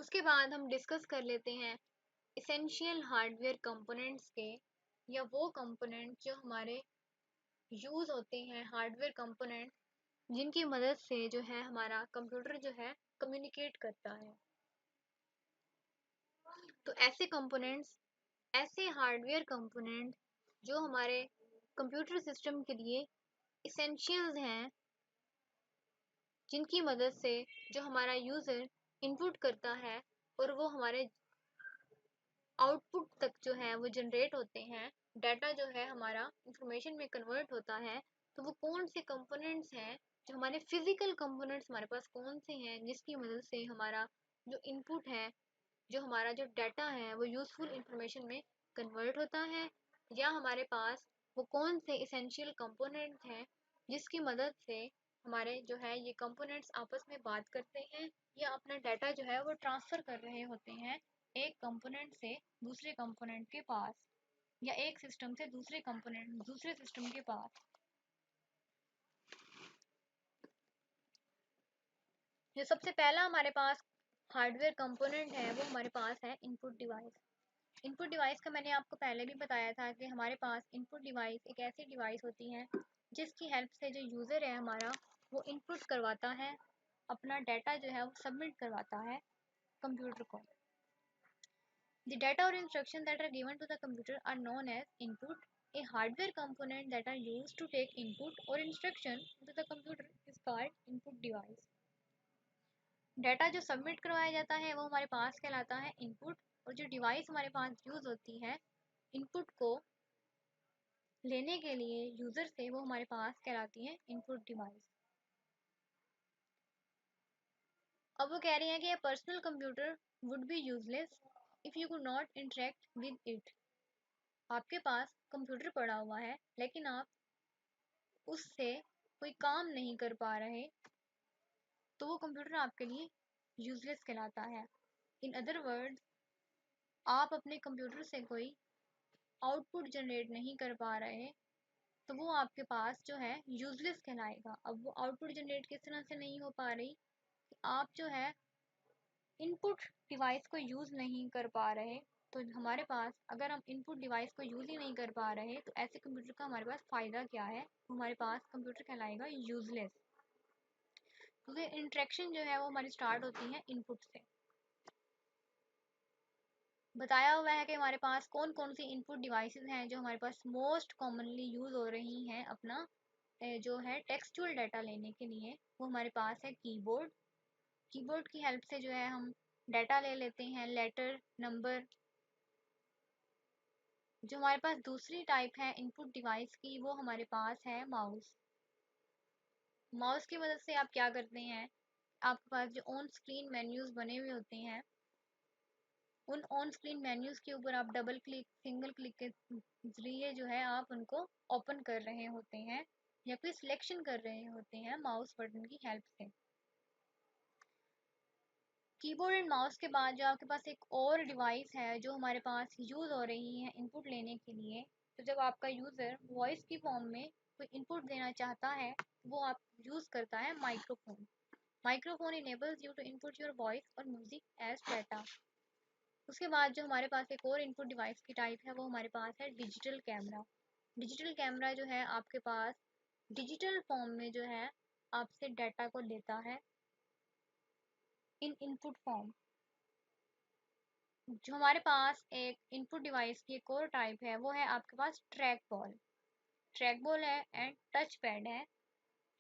उसके बाद हम डिस्कस कर लेते हैं इसेंशियल हार्डवेयर कंपोनेंट्स के, या वो कंपोनेंट जो हमारे यूज़ होते हैं, हार्डवेयर कंपोनेंट जिनकी मदद से जो है हमारा कंप्यूटर जो है कम्युनिकेट करता है। तो ऐसे कंपोनेंट्स, ऐसे हार्डवेयर कंपोनेंट जो हमारे कंप्यूटर सिस्टम के लिए इसेंशियल्स हैं, जिनकी मदद से जो हमारा यूज़र इनपुट करता है और वो हमारे आउटपुट तक जो है वो जनरेट होते हैं, डाटा जो है हमारा इंफॉर्मेशन में कन्वर्ट होता है। तो वो कौन से कंपोनेंट्स हैं, जो हमारे फिजिकल कंपोनेंट्स हमारे पास कौन से हैं जिसकी मदद से हमारा जो इनपुट है, जो हमारा जो डाटा है वो यूज़फुल इंफॉर्मेशन में कन्वर्ट होता है। या हमारे पास वो कौन से इसेंशियल कंपोनेंट हैं जिसकी मदद से हमारे जो है ये कंपोनेंट्स आपस में बात करते हैं या अपना डाटा जो है वो ट्रांसफ़र कर रहे होते हैं एक कंपोनेंट से दूसरे कंपोनेंट के पास, या एक सिस्टम से दूसरे कंपोनेंट दूसरे सिस्टम के पास। जो सबसे पहला हमारे पास हार्डवेयर कंपोनेंट है वो हमारे पास है इनपुट डिवाइस। इनपुट डिवाइस का मैंने आपको पहले भी बताया था कि हमारे पास इनपुट डिवाइस एक ऐसी डिवाइस होती है जिसकी हेल्प से जो यूज़र है हमारा वो इनपुट करवाता है, अपना डाटा जो है वो सबमिट करवाता है कंप्यूटर को। The data or instructions that are given to the computer are known as input. A hardware component that are used to take input or instruction to the computer is called input device. Data जो submit करवाया जाता है वो हमारे पास कहलाता है input, और जो डिवाइस हमारे पास यूज़ होती है इनपुट को लेने के लिए यूज़र से, वो हमारे पास कहलाती है इनपुट डिवाइस। अब वो कह रही हैं कि a personal computer would be useless if you could not interact with it. आपके पास कंप्यूटर पड़ा हुआ है लेकिन आप उससे कोई काम नहीं कर पा रहे, तो वो कंप्यूटर आपके लिए यूजलेस कहलाता है। इन अदर वर्ड्स, आप अपने कंप्यूटर से कोई आउटपुट जनरेट नहीं कर पा रहे, तो वो आपके पास जो है यूजलेस कहलाएगा। अब वो आउटपुट जनरेट किस तरह से नहीं हो पा रही, आप जो है इनपुट डिवाइस को यूज़ नहीं कर पा रहे। तो हमारे पास, अगर हम इनपुट डिवाइस को यूज़ ही नहीं कर पा रहे, तो ऐसे कंप्यूटर का हमारे पास फ़ायदा क्या है? हमारे पास कंप्यूटर कहलाएगा यूज़लेस, क्योंकि इंटरेक्शन जो है वो हमारी स्टार्ट होती है इनपुट से। बताया हुआ है कि हमारे पास कौन कौन सी इनपुट डिवाइसेस हैं जो हमारे पास मोस्ट कॉमनली यूज़ हो रही हैं अपना जो है टेक्सचुअल डाटा लेने के लिए। वो हमारे पास है कीबोर्ड। कीबोर्ड की हेल्प से जो है हम डाटा ले लेते हैं, लेटर, नंबर। जो हमारे पास दूसरी टाइप है इनपुट डिवाइस की, वो हमारे पास है माउस। माउस की मदद से आप क्या करते हैं, आपके पास जो ऑन स्क्रीन मेन्यूज बने हुए होते हैं, उन ऑन स्क्रीन मेन्यूज के ऊपर आप डबल क्लिक, सिंगल क्लिक के जरिए जो है आप उनको ओपन कर रहे होते हैं या फिर सिलेक्शन कर रहे होते हैं माउस बटन की हेल्प से। कीबोर्ड एंड माउस के बाद जो आपके पास एक और डिवाइस है जो हमारे पास यूज़ हो रही है इनपुट लेने के लिए, तो जब आपका यूज़र वॉइस की फॉर्म में कोई इनपुट देना चाहता है, वो आप यूज़ करता है microphone. Microphone enables you to input your voice और म्यूजिक एज डाटा। उसके बाद जो हमारे पास एक और इनपुट डिवाइस की टाइप है वो हमारे पास है डिजिटल कैमरा। डिजिटल कैमरा जो है आपके पास डिजिटल फॉर्म में जो है आपसे डाटा को लेता है इन इनपुट फॉर्म। जो हमारे पास एक इनपुट डिवाइस की एक और टाइप है वो है आपके पास ट्रैक बॉल। ट्रैक बॉल है एंड टच पैड है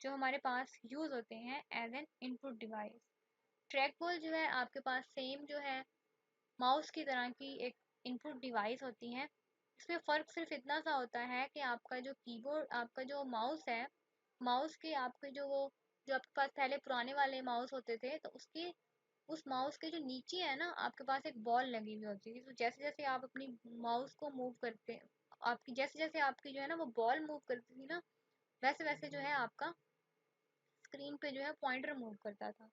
जो हमारे पास यूज़ होते हैं as an input device. Track ball जो है आपके पास सेम जो है माउस की तरह की एक इनपुट डिवाइस होती है। इसमें फ़र्क सिर्फ इतना सा होता है कि आपका जो कीबोर्ड, आपका जो माउस है, माउस के आपके जो वो जो आपके पास पहले पुराने वाले माउस होते थे, तो उसकी उस माउस के जो नीचे है ना आपके पास एक बॉल लगी हुई होती थी। तो जैसे जैसे आप अपनी माउस को मूव करते, आपकी जैसे जैसे आपकी जो है ना वो बॉल मूव करती थी ना, वैसे वैसे जो है आपका स्क्रीन पे जो है पॉइंटर मूव करता था।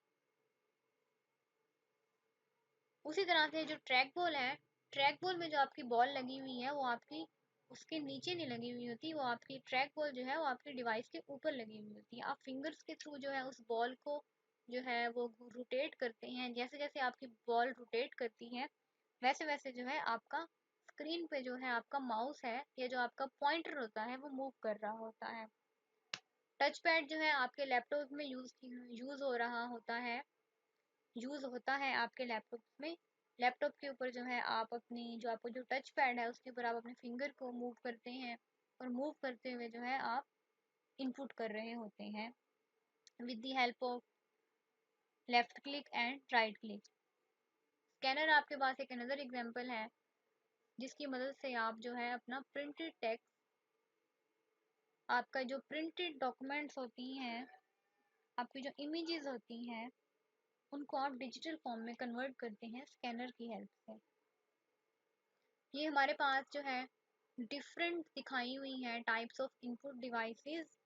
उसी तरह से जो ट्रैक बॉल है, ट्रैक बॉल में जो आपकी बॉल लगी हुई है वो आपकी उसके नीचे नहीं लगी हुई होती, वो आपकी ट्रैक बॉल जो है वो आपके डिवाइस के ऊपर लगी हुई होती है। आप फिंगर्स के थ्रू जो है उस बॉल को जो है वो रोटेट करते हैं, जैसे जैसे आपकी बॉल रोटेट करती है वैसे वैसे जो है आपका स्क्रीन पे जो है आपका माउस है या जो आपका पॉइंटर होता है वो मूव कर रहा होता है। टच पैड जो है आपके लैपटॉप में यूज़ हो रहा होता है, यूज़ होता है आपके लैपटॉप में। लैपटॉप के ऊपर जो है आप अपनी जो आपको जो टच पैड है उसके ऊपर आप अपने फिंगर को मूव करते हैं और मूव करते हुए जो है आप इनपुट कर रहे होते हैं with the help of left click and right click. Scanner आपके पास एक अनदर एग्जांपल है जिसकी मदद से आप जो है अपना प्रिंटेड टेक्स्ट, आपका जो प्रिंटेड डॉक्यूमेंट्स होती हैं, आपकी जो इमेजेस होती हैं, उनको आप डिजिटल फॉर्म में कन्वर्ट करते हैं स्कैनर की हेल्प से। ये हमारे पास जो है डिफरेंट दिखाई हुई हैं टाइप्स ऑफ इनपुट डिवाइसेस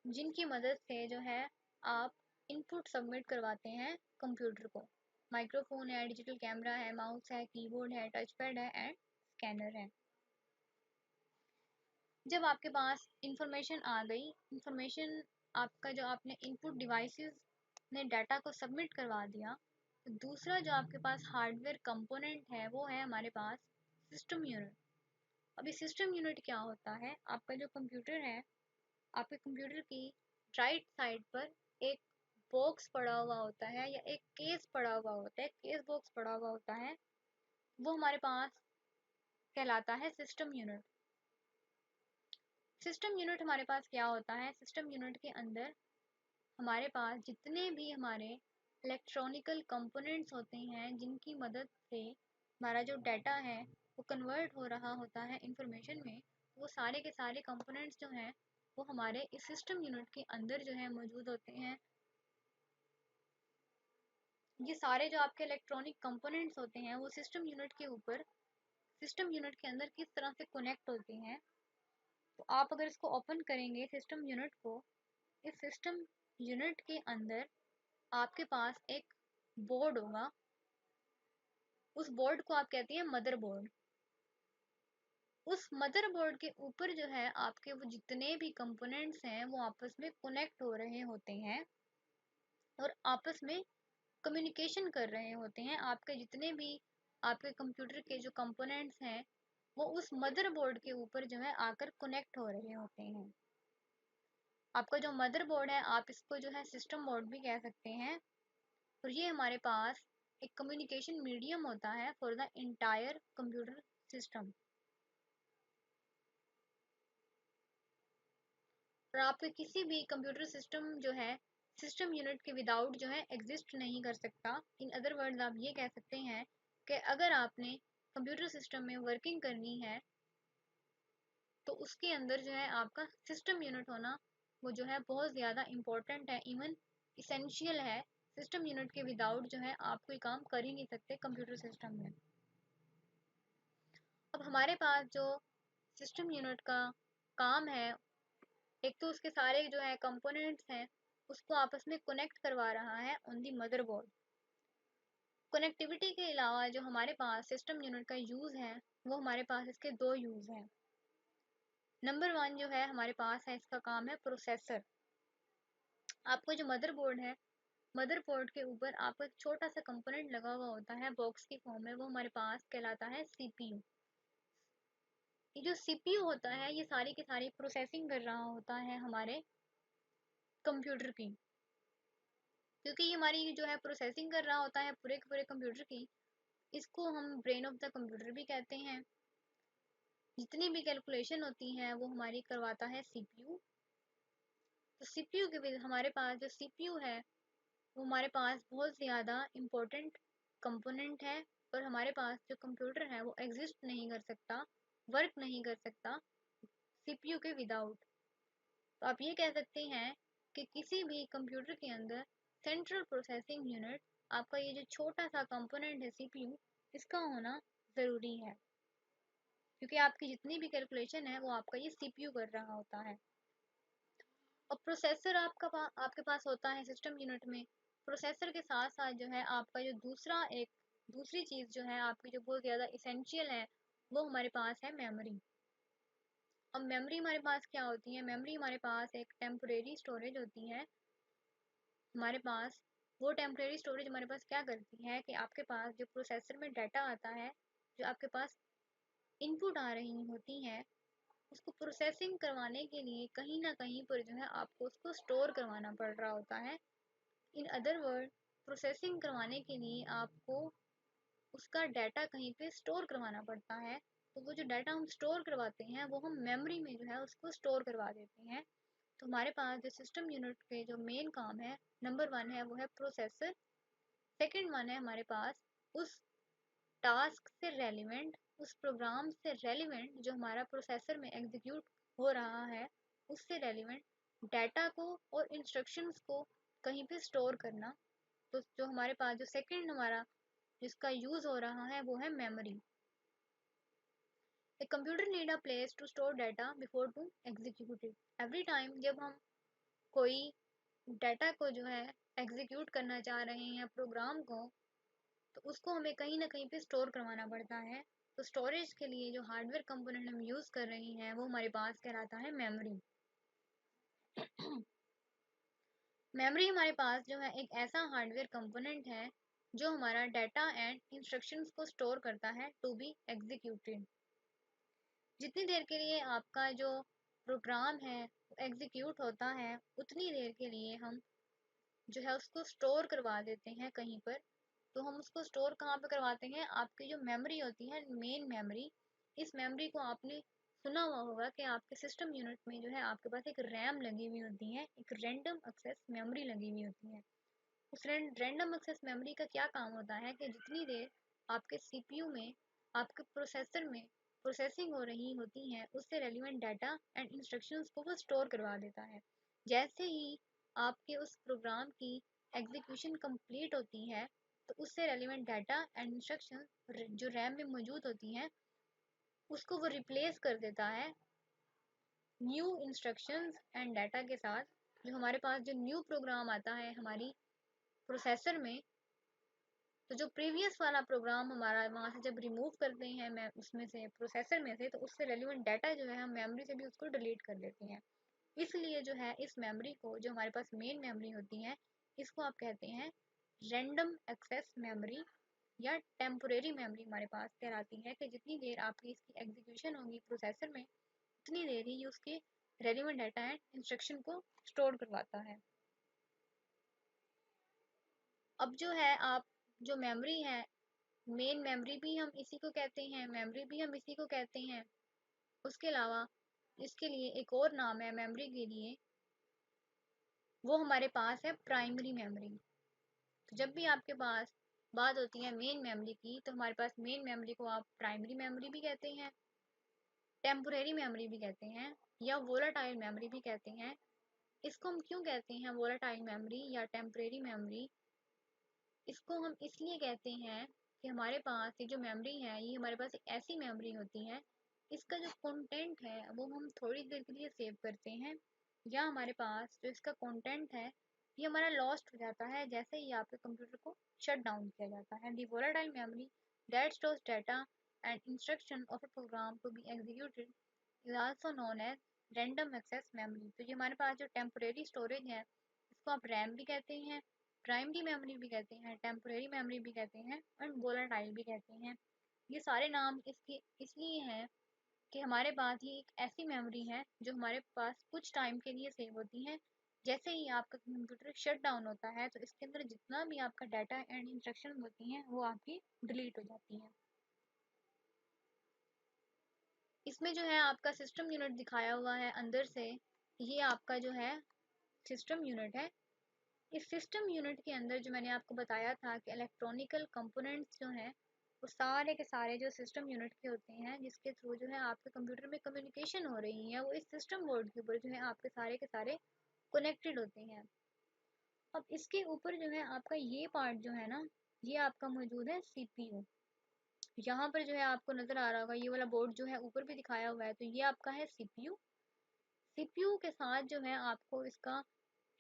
जिनकी मदद से जो है आप इनपुट सबमिट करवाते हैं कंप्यूटर को। माइक्रोफोन है, डिजिटल कैमरा है, माउस है, कीबोर्ड है, टच पैड है एंड स्कैनर है। जब आपके पास इंफॉर्मेशन आ गई, इंफॉर्मेशन आपका जो आपने इनपुट डिवाइसेस ने डाटा को सबमिट करवा दिया, तो दूसरा जो आपके पास हार्डवेयर कंपोनेंट है वो है हमारे पास सिस्टम यूनिट। अभी सिस्टम यूनिट क्या होता है, आपका जो कंप्यूटर है, आपके कंप्यूटर की राइट साइड पर एक बॉक्स पड़ा हुआ होता है या एक केस पड़ा हुआ होता है, केस बॉक्स पड़ा हुआ होता है, वो हमारे पास कहलाता है सिस्टम यूनिट। सिस्टम यूनिट हमारे पास क्या होता है, सिस्टम यूनिट के अंदर हमारे पास जितने भी हमारे इलेक्ट्रॉनिकल कंपोनेंट्स होते हैं जिनकी मदद से हमारा जो डाटा है वो कन्वर्ट हो रहा होता है इंफॉर्मेशन में, वो सारे के सारे कंपोनेंट्स जो हैं वो हमारे इस सिस्टम यूनिट के अंदर जो है मौजूद होते हैं। ये सारे जो आपके इलेक्ट्रॉनिक कंपोनेंट्स होते हैं वो सिस्टम यूनिट के ऊपर, सिस्टम यूनिट के अंदर किस तरह से कनेक्ट होते हैं, तो आप अगर इसको ओपन करेंगे सिस्टम यूनिट को, इस सिस्टम यूनिट के अंदर आपके पास एक बोर्ड होगा, उस बोर्ड को आप कहते हैं मदरबोर्ड। उस मदरबोर्ड के ऊपर जो है आपके वो जितने भी कंपोनेंट्स हैं वो आपस में कनेक्ट हो रहे होते हैं और आपस में कम्युनिकेशन कर रहे होते हैं। आपके जितने भी आपके कंप्यूटर के जो कंपोनेंट्स हैं वो उस मदरबोर्ड के ऊपर जो है आकर कनेक्ट हो रहे होते हैं। आपका जो मदरबोर्ड है आप इसको जो है सिस्टम बोर्ड भी कह सकते हैं, और ये हमारे पास एक कम्युनिकेशन मीडियम होता है for the entire computer system. और आपके किसी भी कंप्यूटर सिस्टम जो है सिस्टम यूनिट के विदाउट जो है एग्जिस्ट नहीं कर सकता। इन अदर वर्ड्स आप ये कह सकते हैं कि अगर आपने कंप्यूटर सिस्टम में वर्किंग करनी है तो उसके अंदर जो है आपका सिस्टम यूनिट होना वो जो है बहुत ज़्यादा इम्पोर्टेंट है, इवन इसेंशियल है। सिस्टम यूनिट के विदाउट जो है आप कोई काम कर ही नहीं सकते कंप्यूटर सिस्टम में। अब हमारे पास जो सिस्टम यूनिट का काम है, एक तो उसके सारे जो है कंपोनेंट्स हैं उसको आपस में कनेक्ट करवा रहा है ऑन दी मदरबोर्ड। कनेक्टिविटी के अलावा जो हमारे पास सिस्टम यूनिट का यूज़ है वो हमारे पास इसके दो यूज़ हैं। नंबर वन जो है हमारे पास है, इसका काम है प्रोसेसर। आपको जो मदरबोर्ड है, मदरबोर्ड के ऊपर आपको एक छोटा सा कंपोनेंट लगा हुआ होता है बॉक्स की फॉर्म में, वो हमारे पास कहलाता है सीपीयू। ये जो सीपीयू होता है ये सारी की सारी प्रोसेसिंग कर रहा होता है हमारे कंप्यूटर की, क्योंकि ये हमारी जो है प्रोसेसिंग कर रहा होता है पूरे के पूरे कंप्यूटर की। इसको हम ब्रेन ऑफ द कंप्यूटर भी कहते हैं। जितनी भी कैलकुलेशन होती हैं वो हमारी करवाता है सीपीयू। तो सीपीयू के भी हमारे पास जो सीपीयू है वो हमारे पास बहुत ज़्यादा इम्पोर्टेंट कंपोनेंट है, और हमारे पास जो कंप्यूटर है वो एग्जिस्ट नहीं कर सकता, वर्क नहीं कर सकता सीपीयू के विदाउट। तो आप ये कह सकते हैं कि किसी भी कंप्यूटर के अंदर सेंट्रल प्रोसेसिंग यूनिट, आपका ये जो छोटा सा कंपोनेंट है सीपीयू, इसका होना ज़रूरी है, क्योंकि आपकी जितनी भी कैलकुलेशन है वो आपका ये सीपीयू कर रहा होता है। और प्रोसेसर आपके पास होता है सिस्टम यूनिट में। प्रोसेसर के साथ साथ जो है आपका जो दूसरी चीज़ जो है आपकी जो बहुत ज़्यादा इसेंशियल है वो हमारे पास है मेमोरी। अब मेमोरी हमारे पास क्या होती है, मेमोरी हमारे पास एक टेम्पोरेरी स्टोरेज होती है हमारे पास वो टेम्परेरी स्टोरेज हमारे पास क्या करती है कि आपके पास जो प्रोसेसर में डाटा आता है, जो आपके पास इनपुट आ रही होती हैं, उसको प्रोसेसिंग करवाने के लिए कहीं ना कहीं पर जो है आपको उसको स्टोर करवाना पड़ रहा होता है। इन अदर वर्ड, प्रोसेसिंग करवाने के लिए आपको उसका डाटा कहीं पे स्टोर करवाना पड़ता है। तो वो जो डाटा हम स्टोर करवाते हैं वो हम मेमोरी में जो है उसको स्टोर करवा देते हैं। तो हमारे पास जो सिस्टम यूनिट के जो मेन काम है, नंबर वन है वो है प्रोसेसर। सेकंड वन है हमारे पास उस टास्क से रेलिवेंट, उस प्रोग्राम से रेलिवेंट जो हमारा प्रोसेसर में एग्जीक्यूट हो रहा है, उससे रेलिवेंट डाटा को और इंस्ट्रक्शंस को कहीं पे स्टोर करना। तो जो हमारे पास जो सेकंड हमारा जिसका यूज हो रहा है वो है memory. A computer need a place to store data before to execute it. Every time जब हम कोई डाटा को जो है एग्जीक्यूट करना चाह रहे हैं प्रोग्राम को, तो उसको हमें कहीं ना कहीं पे स्टोर करवाना पड़ता है। तो स्टोरेज के लिए जो हार्डवेयर कंपोनेंट हम यूज़ कर रहे हैं वो हमारे पास कहलाता है मेमोरी। मेमोरी हमारे पास जो है एक ऐसा हार्डवेयर कंपोनेंट है जो हमारा डाटा एंड इंस्ट्रक्शंस को स्टोर करता है टू बी एग्जीक्यूटेड। जितनी देर के लिए आपका जो प्रोग्राम है एग्जीक्यूट होता है, उतनी देर के लिए हम जो है उसको स्टोर करवा देते हैं कहीं पर। तो हम उसको स्टोर कहाँ पे करवाते हैं, आपकी जो मेमोरी होती है मेन मेमोरी। इस मेमोरी को आपने सुना हुआ होगा कि आपके सिस्टम यूनिट में जो है आपके पास एक रैम लगी हुई होती है, एक रैंडम एक्सेस मेमोरी लगी हुई होती है। उस रैंडम एक्सेस मेमोरी का क्या काम होता है कि जितनी देर आपके सीपीयू में, आपके प्रोसेसर में प्रोसेसिंग हो रही होती है, उससे रेलिवेंट डाटा एंड इंस्ट्रक्शंस को वो स्टोर करवा देता है। जैसे ही आपके उस प्रोग्राम की एग्जीक्यूशन कंप्लीट होती है, तो उससे रेलिवेंट डाटा एंड इंस्ट्रक्शन जो रैम में मौजूद होती हैं उसको वो रिप्लेस कर देता है न्यू इंस्ट्रक्शंस एंड डाटा के साथ। जो हमारे पास जो न्यू प्रोग्राम आता है हमारी प्रोसेसर में, तो जो प्रीवियस वाला प्रोग्राम हमारा वहाँ से जब रिमूव करते हैं मैं उसमें से प्रोसेसर में से, तो उससे रेलिवेंट डाटा जो है हम मेमोरी से भी उसको डिलीट कर देते हैं। इसलिए जो है इस मेमोरी को, जो हमारे पास मेन मेमोरी होती है, इसको आप कहते हैं रैंडम एक्सेस मेमोरी या टेम्पोरेरी मेमोरी हमारे पास कहलाती है। कि जितनी देर आपकी इसकी एग्जीक्यूशन होगी प्रोसेसर में, उतनी देर ही उसके रेलिवेंट डाटा एंड इंस्ट्रक्शन को स्टोर करवाता है। अब जो है आप जो मेमोरी है, मेन मेमोरी भी हम इसी को कहते हैं, मेमोरी भी हम इसी को कहते हैं। उसके अलावा इसके लिए एक और नाम है मेमोरी के लिए, वो हमारे पास है प्राइमरी मेमोरी। तो जब भी आपके पास बात होती है मेन मेमोरी की, तो हमारे पास मेन मेमोरी को आप प्राइमरी मेमोरी भी कहते हैं, टेम्पोरेरी मेमोरी भी कहते हैं, या वोलाटाइल मेमोरी भी कहते हैं। इसको हम क्यों कहते हैं वोलाटाइल मेमोरी या टेम्पोरेरी मेमोरी? इसको हम इसलिए कहते हैं कि हमारे पास ये जो मेमोरी है, ये हमारे पास एक ऐसी मेमोरी होती है, इसका जो कंटेंट है वो हम थोड़ी देर के लिए सेव करते हैं, या हमारे पास जो इसका कंटेंट है ये हमारा लॉस्ट हो जाता है जैसे ही आपके कंप्यूटर को शट डाउन किया जाता है। The volatile memory that stores data and instruction of a program to be executed is also known as random access memory. तो ये हमारे पास जो टेम्पोरेरी स्टोरेज है, इसको आप रैम भी कहते हैं, प्राइमरी मेमोरी भी कहते हैं, टेम्पोरेरी मेमोरी भी कहते हैं, और वोलाटाइल भी कहते हैं। ये सारे नाम इसके इसलिए हैं कि हमारे पास ये एक ऐसी मेमोरी है जो हमारे पास कुछ टाइम के लिए सेव होती है। जैसे ही आपका कंप्यूटर शट डाउन होता है, तो इसके अंदर जितना भी आपका डाटा एंड इंस्ट्रक्शन होती हैं वो आपकी डिलीट हो जाती हैं। इसमें जो है आपका सिस्टम यूनिट दिखाया हुआ है अंदर से, ये आपका जो है सिस्टम यूनिट है। इस सिस्टम यूनिट के अंदर जो मैंने आपको बताया था कि इलेक्ट्रॉनिकल कंपोनेंट्स जो हैं वो सारे के सारे जो सिस्टम यूनिट के होते हैं, जिसके थ्रू जो है आपके कंप्यूटर में कम्युनिकेशन हो रही है, वो इस सिस्टम बोर्ड के ऊपर जो है आपके सारे के सारे कनेक्टेड होते हैं। अब इसके ऊपर जो है आपका ये पार्ट जो है ना, ये आपका मौजूद है सीपीयू। यहाँ पर जो है आपको नजर आ रहा होगा ये वाला बोर्ड जो है ऊपर भी दिखाया हुआ है, तो ये आपका है सीपीयू। सीपीयू के साथ जो है आपको इसका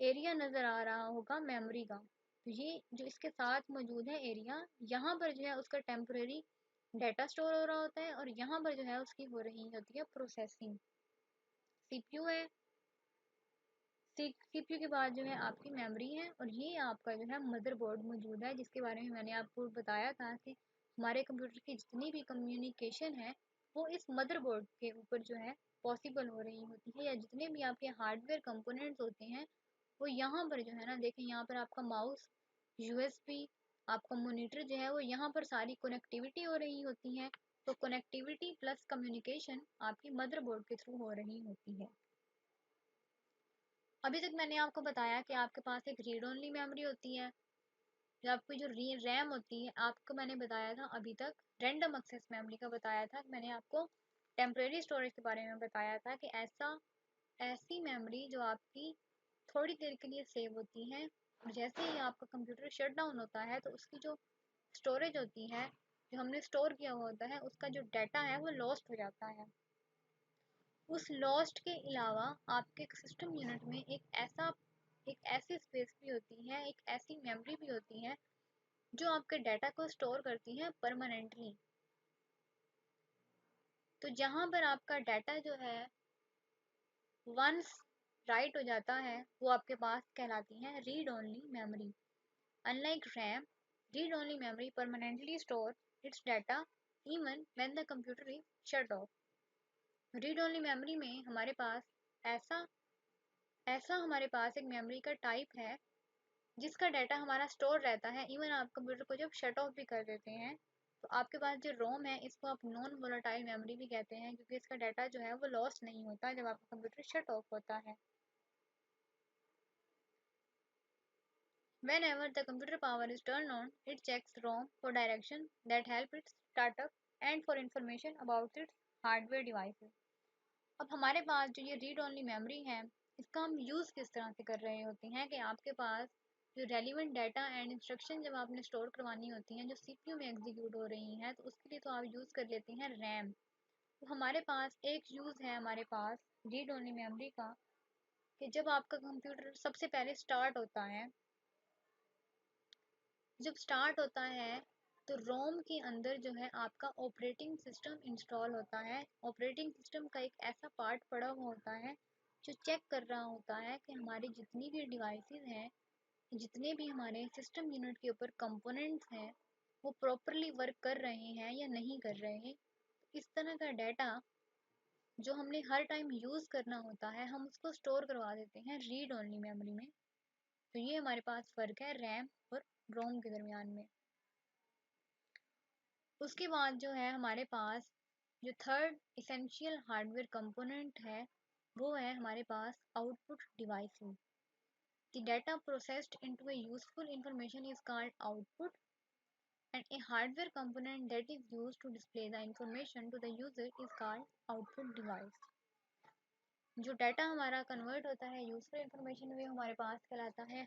एरिया नज़र आ रहा होगा मेमोरी का। तो ये जो इसके साथ मौजूद है एरिया, यहाँ पर जो है उसका टेम्परेरी डाटा स्टोर हो रहा होता है, और यहाँ पर जो है उसकी हो रही होती है प्रोसेसिंग। सीपीयू है, सीपीयू के बाद जो है आपकी मेमोरी है और ये आपका जो है मदरबोर्ड मौजूद है, जिसके बारे में मैंने आपको बताया था कि हमारे कंप्यूटर की जितनी भी कम्युनिकेशन है वो इस मदरबोर्ड के ऊपर जो है पॉसिबल हो रही होती है, या जितने भी आपके हार्डवेयर कंपोनेंट्स होते हैं वो यहाँ पर जो है ना, देखें यहाँ पर आपका माउस, यूएसबी, आपका मॉनिटर जो है वो यहाँ पर सारी कनेक्टिविटी हो रही होती है। तो कनेक्टिविटी प्लस कम्युनिकेशन आपकी मदरबोर्ड के थ्रू हो रही होती है। अभी तक मैंने आपको बताया कि आपके पास एक रीड ओनली मेमोरी होती है, जो आपकी जो रैम होती है, आपको मैंने बताया था अभी तक रैंडम एक्सेस मेमोरी का बताया था, मैंने आपको टेम्परेरी स्टोरेज के बारे में बताया था कि ऐसी मेमोरी जो आपकी थोड़ी देर के लिए सेव होती है और जैसे ही आपका कंप्यूटर शट डाउन होता है तो उसकी जो स्टोरेज होती है, जो हमने स्टोर किया हुआ होता है, उसका जो डाटा है वो लॉस्ट हो जाता है। उस लॉस्ट के अलावा आपके सिस्टम यूनिट में एक ऐसी स्पेस भी होती है, एक ऐसी मेमोरी भी होती है जो आपके डाटा को स्टोर करती है परमानेंटली। तो जहाँ पर आपका डाटा जो है वंस राइट हो जाता है वो आपके पास कहलाती है read only memory. Unlike RAM, read only memory permanently store it's data even when the computer is shut off. Read only memory में हमारे पास ऐसा ऐसा हमारे पास एक मेमोरी का टाइप है जिसका डाटा हमारा स्टोर रहता है, इवन आप कंप्यूटर को जब शट ऑफ भी कर देते हैं तो आपके पास जो रोम है इसको आप नॉन वोलेटाइल मेमोरी भी कहते हैं, क्योंकि इसका डाटा जो है वो लॉस नहीं होता जब आपका कंप्यूटर शट ऑफ होता है। Whenever the computer power is turned on, it checks ROM for direction that help it start up and for information about its hardware devices. अब हमारे पास जो ये रीड ओनली मेमोरी है, इसका हम यूज़ किस तरह से कर रहे होते हैं कि आपके पास जो रेलिवेंट डाटा एंड इंस्ट्रक्शन जब आपने स्टोर करवानी होती हैं जो सीपीयू में एग्जीक्यूट हो रही हैं, तो उसके लिए तो आप यूज़ कर लेते हैं रैम। तो हमारे पास एक यूज़ है हमारे पास रीड ओनली मेमोरी का कि जब आपका कंप्यूटर सबसे पहले स्टार्ट होता है, जब स्टार्ट होता है तो रोम के अंदर जो है आपका ऑपरेटिंग सिस्टम इंस्टॉल होता है। ऑपरेटिंग सिस्टम का एक ऐसा पार्ट पड़ा हुआ होता है जो चेक कर रहा होता है कि हमारी जितनी भी डिवाइसेस हैं, जितने भी हमारे सिस्टम यूनिट के ऊपर कंपोनेंट्स हैं, वो प्रॉपरली वर्क कर रहे हैं या नहीं कर रहे हैं। इस तरह का डाटा जो हमने हर टाइम यूज़ करना होता है हम उसको स्टोर करवा देते हैं रीड ओनली मेमोरी में। तो ये हमारे पास फ़र्क है रैम और रोम के दरमियान में। उसके बाद जो है हमारे पास जो थर्ड इसेंशियल हार्डवेयर कंपोनेंट है वो है हमारे पास output devices. The data processed into a useful information is called output, and a hardware component that is used to display the information to the user is called output device. जो data हमारा convert होता है useful information में हमारे पास कहलाता है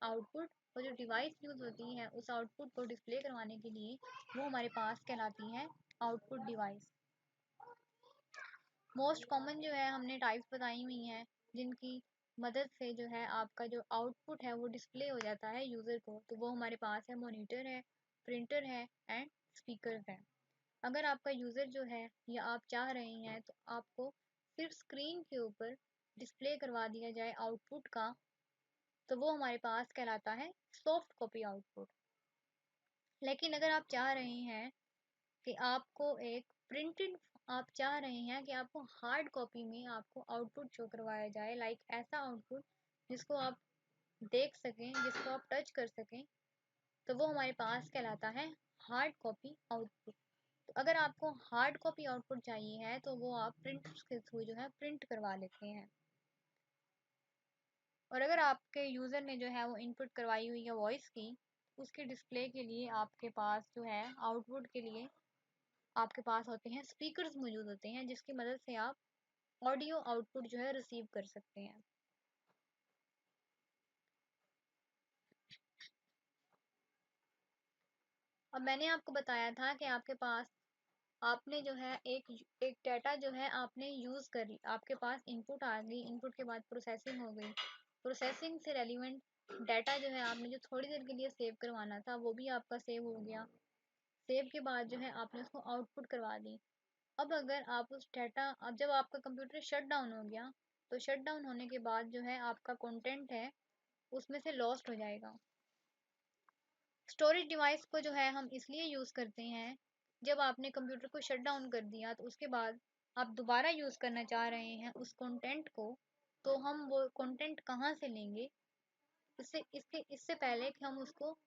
output, और जो डिवाइस यूज होती है उस आउटपुट को डिस्प्ले करवाने के लिए वो हमारे पास कहलाती है आउटपुट डिवाइस। मोस्ट कॉमन जो है हमने टाइप्स बताई हुई हैं जिनकी मदद से जो है आपका जो आउटपुट है वो डिस्प्ले हो जाता है यूज़र को, तो वो हमारे पास है मॉनिटर है, प्रिंटर है एंड स्पीकर है। अगर आपका यूज़र जो है या आप चाह रहे हैं तो आपको सिर्फ स्क्रीन के ऊपर डिस्प्ले करवा दिया जाए आउटपुट का, तो वो हमारे पास कहलाता है सॉफ्ट कॉपी आउटपुट। लेकिन अगर आप चाह रहे हैं कि आपको एक प्रिंटेड आप चाह रहे हैं कि आपको हार्ड कॉपी में आपको आउटपुट शो करवाया जाए, लाइक ऐसा आउटपुट जिसको आप देख सकें, जिसको आप टच कर सकें, तो वो हमारे पास कहलाता है हार्ड कॉपी आउटपुट। तो अगर आपको हार्ड कॉपी आउटपुट चाहिए है तो वो आप प्रिंटर्स के थ्रू जो है प्रिंट करवा लेते हैं। और अगर आपके यूज़र ने जो है वो इनपुट करवाई हुई है वॉइस की, उसके डिस्प्ले के लिए आपके पास जो है आउटपुट के लिए आपके पास होते हैं स्पीकर्स मौजूद होते हैं जिसकी मदद से आप ऑडियो आउटपुट जो है रिसीव कर सकते हैं। अब मैंने आपको बताया था कि आपके पास आपने जो है एक डाटा जो है आपने यूज़ कर ली, आपके पास इनपुट आ गई, इनपुट के बाद प्रोसेसिंग हो गई, प्रोसेसिंग से रेलिवेंट डाटा जो है आपने जो थोड़ी देर के लिए सेव करवाना था वो भी आपका सेव हो गया। सेव के बाद जो है आपने उसको आउटपुट करवा दी। अब अगर आप उस डाटा अब जब आपका कंप्यूटर शट डाउन हो गया तो शट डाउन होने के बाद जो है आपका कंटेंट है उसमें से लॉस्ट हो जाएगा। स्टोरेज डिवाइस को जो है हम इसलिए यूज़ करते हैं, जब आपने कंप्यूटर को शट डाउन कर दिया तो उसके बाद आप दोबारा यूज़ करना चाह रहे हैं उस कंटेंट को, तो हम वो कंटेंट कहाँ से लेंगे? इससे पहले कि हम उसको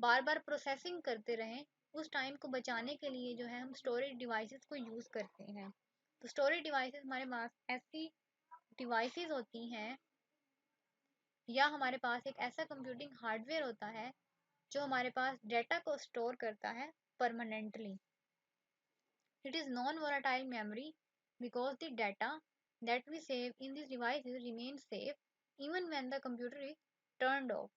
बार बार प्रोसेसिंग करते रहें, उस टाइम को बचाने के लिए जो है हम स्टोरेज डिवाइसेस को यूज़ करते हैं। तो स्टोरेज डिवाइसेस हमारे पास ऐसी डिवाइसेस होती हैं, या हमारे पास एक ऐसा कंप्यूटिंग हार्डवेयर होता है जो हमारे पास डेटा को स्टोर करता है permanently. It is non volatile memory because the data that we save in these devices remains safe even when the computer is turned off।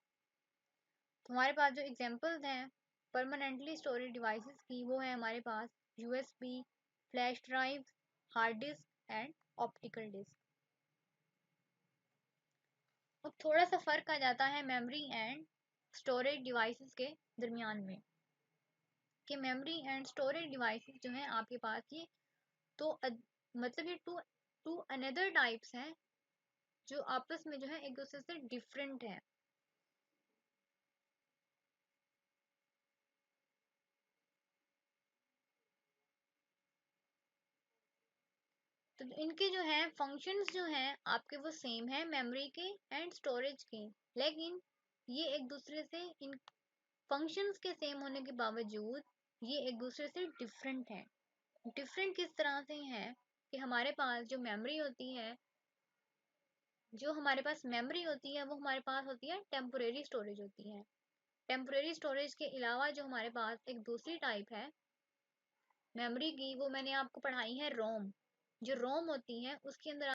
तो हमारे पास जो एग्जांपल्स हैं परमानेंटली स्टोरेज डिवाइसेस की, वो है हमारे पास USB, flash drive, hard disk and optical disk. अब थोड़ा सा फर्क आ जाता है मेमोरी एंड स्टोरेज डिवाइसेस के दरमियान में, कि मेमोरी एंड स्टोरेज डिवाइसेस जो हैं आपके पास ये तो मतलब ये टू अनदर टाइप्स हैं जो आपस में जो है एक दूसरे से डिफरेंट हैं। तो इनके जो है फंक्शंस जो हैं आपके वो सेम है मेमोरी के एंड स्टोरेज के, लेकिन ये एक दूसरे से इन फंक्शंस के सेम होने के बावजूद ये एक दूसरे से डिफरेंट हैं। डिफरेंट किस तरह से हैं कि हमारे पास जो हमारे पास मेमोरी होती है वो हमारे पास होती है टेम्पोरेरी स्टोरेज होती है। टेम्पोरेरी स्टोरेज के अलावा जो हमारे पास एक दूसरी टाइप है मेमोरी की, वो मैंने आपको पढ़ाई है रोम। जो रोम होती है उसके अंदर